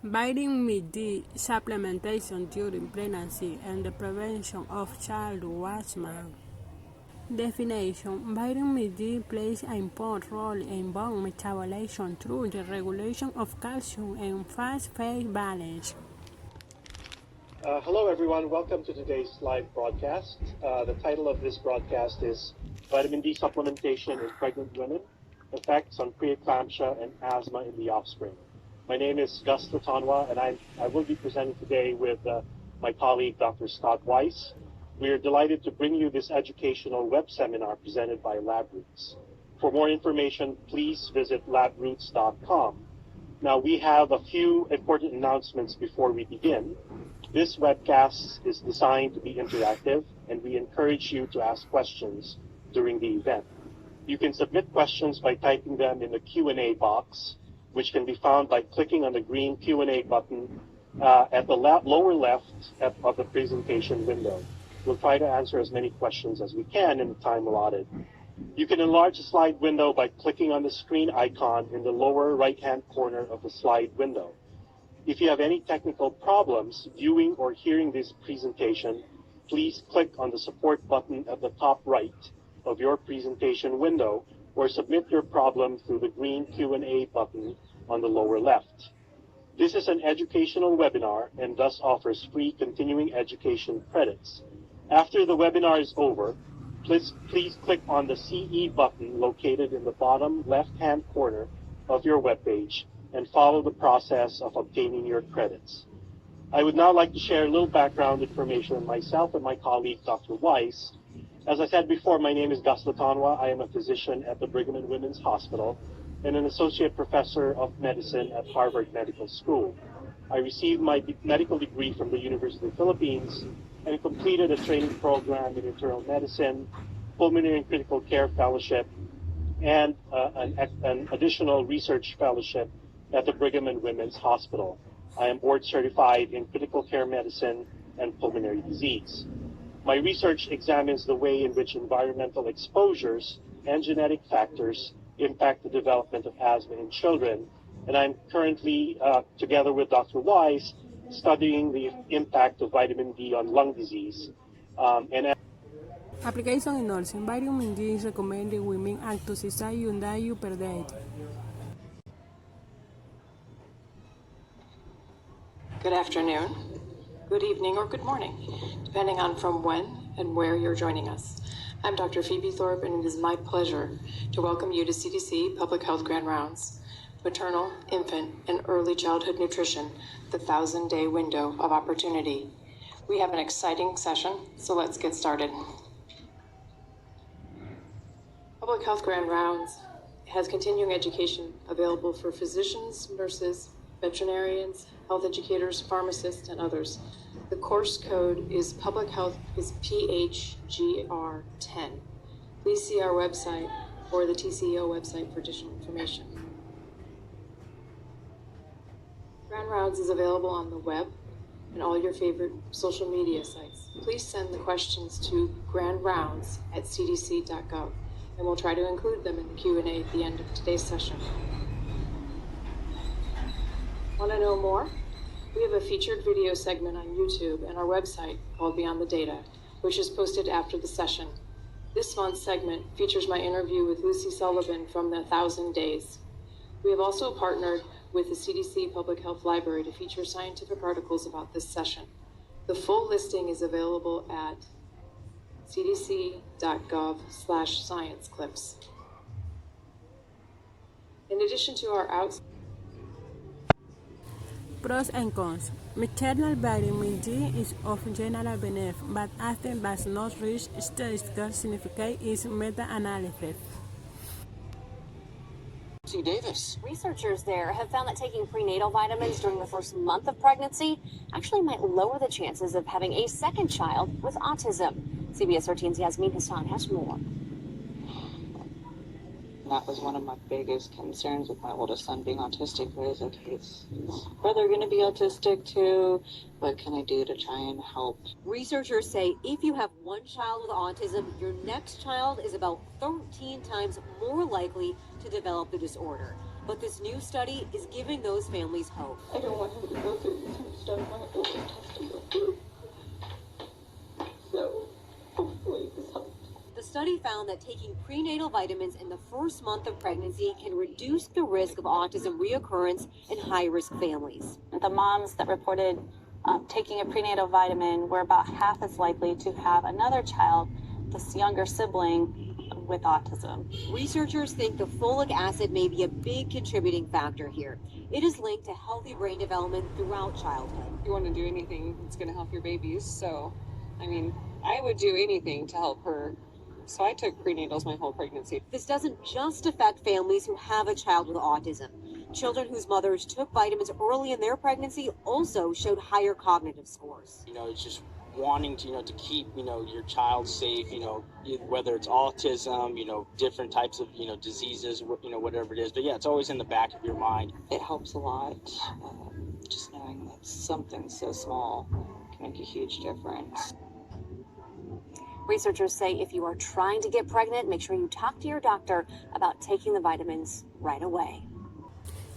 Vitamin D supplementation during pregnancy and the prevention of childhood asthma. Definition: Vitamin D plays an important role in bone metabolism through the regulation of calcium and phosphate balance. Hello, everyone. Welcome to today's live broadcast. The title of this broadcast is Vitamin D Supplementation in Pregnant Women, Effects on Preeclampsia and Asthma in the Offspring. My name is Gus Latanwa, and I will be presenting today with my colleague, Dr. Scott Weiss. We are delighted to bring you this educational web seminar presented by LabRoots. For more information, please visit labroots.com. Now, we have a few important announcements before we begin. This webcast is designed to be interactive, and we encourage you to ask questions during the event. You can submit questions by typing them in the Q&A box, which can be found by clicking on the green Q&A button at the lower left of the presentation window. We'll try to answer as many questions as we can in the time allotted. You can enlarge the slide window by clicking on the screen icon in the lower right-hand corner of the slide window. If you have any technical problems viewing or hearing this presentation, please click on the support button at the top right of your presentation window or submit your problem through the green Q&A button on the lower left. This is an educational webinar and thus offers free continuing education credits. After the webinar is over, please click on the CE button located in the bottom left-hand corner of your webpage and follow the process of obtaining your credits. I would now like to share a little background information on myself and my colleague, Dr. Weiss. As I said before, my name is Gus Latanwa. I am a physician at the Brigham and Women's Hospital and an associate professor of medicine at Harvard Medical School. I received my medical degree from the University of the Philippines and completed a training program in internal medicine, pulmonary and critical care fellowship, and an additional research fellowship at the Brigham and Women's Hospital. I am board certified in critical care medicine and pulmonary disease. My research examines the way in which environmental exposures and genetic factors impact the development of asthma in children, and I'm currently, together with Dr. Weiss, studying the impact of vitamin D on lung disease. Application in nursing. Vitamin D is recommended women up to 6 IU per day. Good afternoon, good evening, or good morning, depending on from when and where you're joining us. I'm Dr. Phoebe Thorpe, and it is my pleasure to welcome you to CDC Public Health Grand Rounds, Maternal, Infant, and Early Childhood Nutrition, the 1,000-day window of opportunity. We have an exciting session, so let's get started. Public Health Grand Rounds has continuing education available for physicians, nurses, veterinarians, health educators, pharmacists, and others. The course code is Public Health is PHGR10. Please see our website or the TCEO website for additional information. Grand Rounds is available on the web and all your favorite social media sites. Please send the questions to grandrounds@cdc.gov, and we'll try to include them in the Q&A at the end of today's session. Want to know more? We have a featured video segment on YouTube and our website called Beyond the Data, which is posted after the session. This month's segment features my interview with Lucy Sullivan from the 1,000 Days. We have also partnered with the CDC Public Health Library to feature scientific articles about this session. The full listing is available at cdc.gov/science clips. In addition to our Pros and cons. Maternal vitamin D is of general benefit, but often does not reach statistical significance in meta-analysis. Davis. Researchers there have found that taking prenatal vitamins during the first month of pregnancy actually might lower the chances of having a second child with autism. CBS 13's Yasmin Hassan has more. That was one of my biggest concerns with my oldest son being autistic was, okay, is his brother going to be autistic too? What can I do to try and help? Researchers say if you have one child with autism, your next child is about 13 times more likely to develop the disorder. But this new study is giving those families hope. I don't want him to go through this much stuff. I want to go test him. So, hopefully this helps. The study found that taking prenatal vitamins in the first month of pregnancy can reduce the risk of autism reoccurrence in high-risk families. The moms that reported taking a prenatal vitamin were about half as likely to have another child, this younger sibling, with autism. Researchers think the folic acid may be a big contributing factor here. It is linked to healthy brain development throughout childhood. You want to do anything that's going to help your babies. So, I mean, I would do anything to help her. So I took prenatals my whole pregnancy. This doesn't just affect families who have a child with autism. Children whose mothers took vitamins early in their pregnancy also showed higher cognitive scores. It's just wanting to, to keep, your child safe, whether it's autism, different types of, diseases, whatever it is. But yeah, it's always in the back of your mind. It helps a lot, just knowing that something so small can make a huge difference. Researchers say if you are trying to get pregnant, make sure you talk to your doctor about taking the vitamins right away.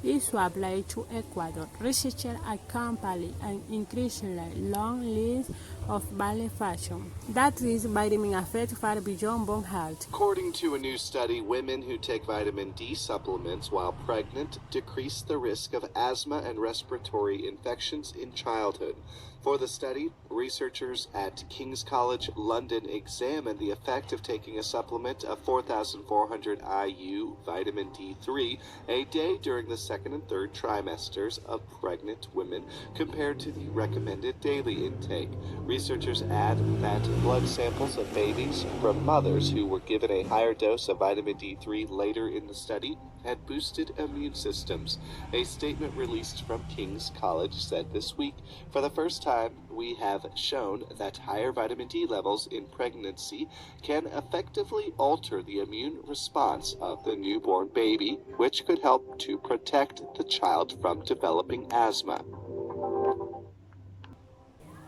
If applied to Ecuador, researchers accompany an increasingly long list of malfunctions that risk vitamin effect far beyond bone health. According to a new study, women who take vitamin D supplements while pregnant decrease the risk of asthma and respiratory infections in childhood. For the study, researchers at King's College London examined the effect of taking a supplement of 4,400 IU vitamin D3 a day during the second and third trimesters of pregnant women compared to the recommended daily intake. Researchers add that blood samples of babies from mothers who were given a higher dose of vitamin D3 later in the study had boosted immune systems. A statement released from King's College said this week, for the first time, we have shown that higher vitamin D levels in pregnancy can effectively alter the immune response of the newborn baby, which could help to protect the child from developing asthma.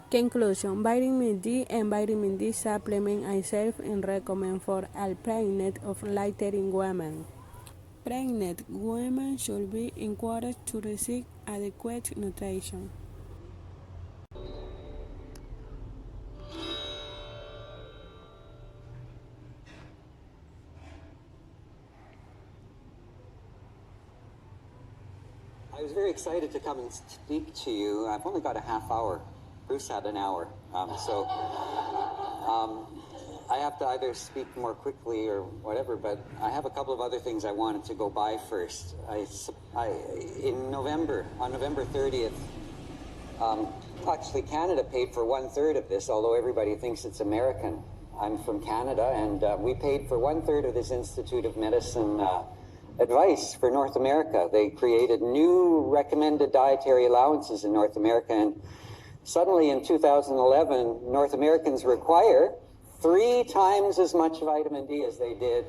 Conclusion: vitamin D and vitamin D supplement are safe and recommended for all pregnant or lactating women. Pregnant women should be encouraged to receive adequate nutrition. I was very excited to come and speak to you. I've only got a half hour. Bruce had an hour. I have to either speak more quickly or whatever, but I have a couple of other things I wanted to go by first. On November 30th, actually Canada paid for 1/3 of this, although everybody thinks it's American. I'm from Canada, and we paid for 1/3 of this Institute of Medicine advice for North America. They created new recommended dietary allowances in North America, and suddenly in 2011, North Americans require 3 times as much vitamin D as they did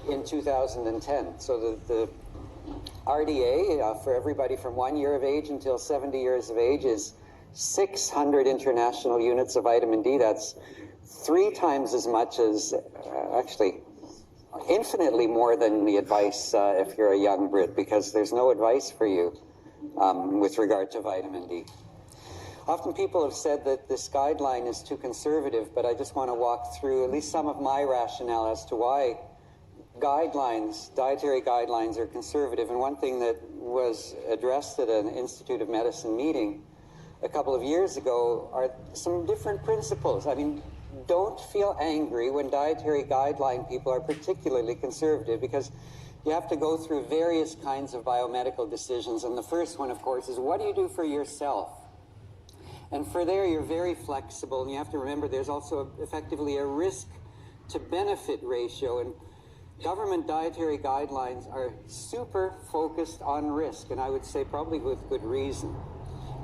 in 2010. So the RDA for everybody from 1 year of age until 70 years of age is 600 international units of vitamin D. That's 3 times as much as, actually, infinitely more than the advice if you're a young Brit, because there's no advice for you with regard to vitamin D. Often people have said that this guideline is too conservative, but I just want to walk through at least some of my rationale as to why dietary guidelines are conservative. And one thing that was addressed at an Institute of Medicine meeting a couple of years ago are some different principles. I mean, don't feel angry when dietary guideline people are particularly conservative, because you have to go through various kinds of biomedical decisions. And the first one, of course, is what do you do for yourself? And for there, you're very flexible, and you have to remember there's also effectively a risk to benefit ratio, and government dietary guidelines are super focused on risk, and I would say probably with good reason.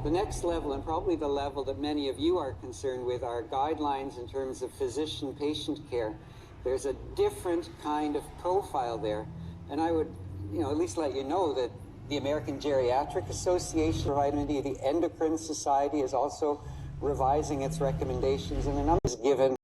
The next level, and probably the level that many of you are concerned with, are guidelines in terms of physician-patient care. There's a different kind of profile there, and I would, at least let you know that the American Geriatric Association for Vitamin D, the Endocrine Society is also revising its recommendations, and the numbers given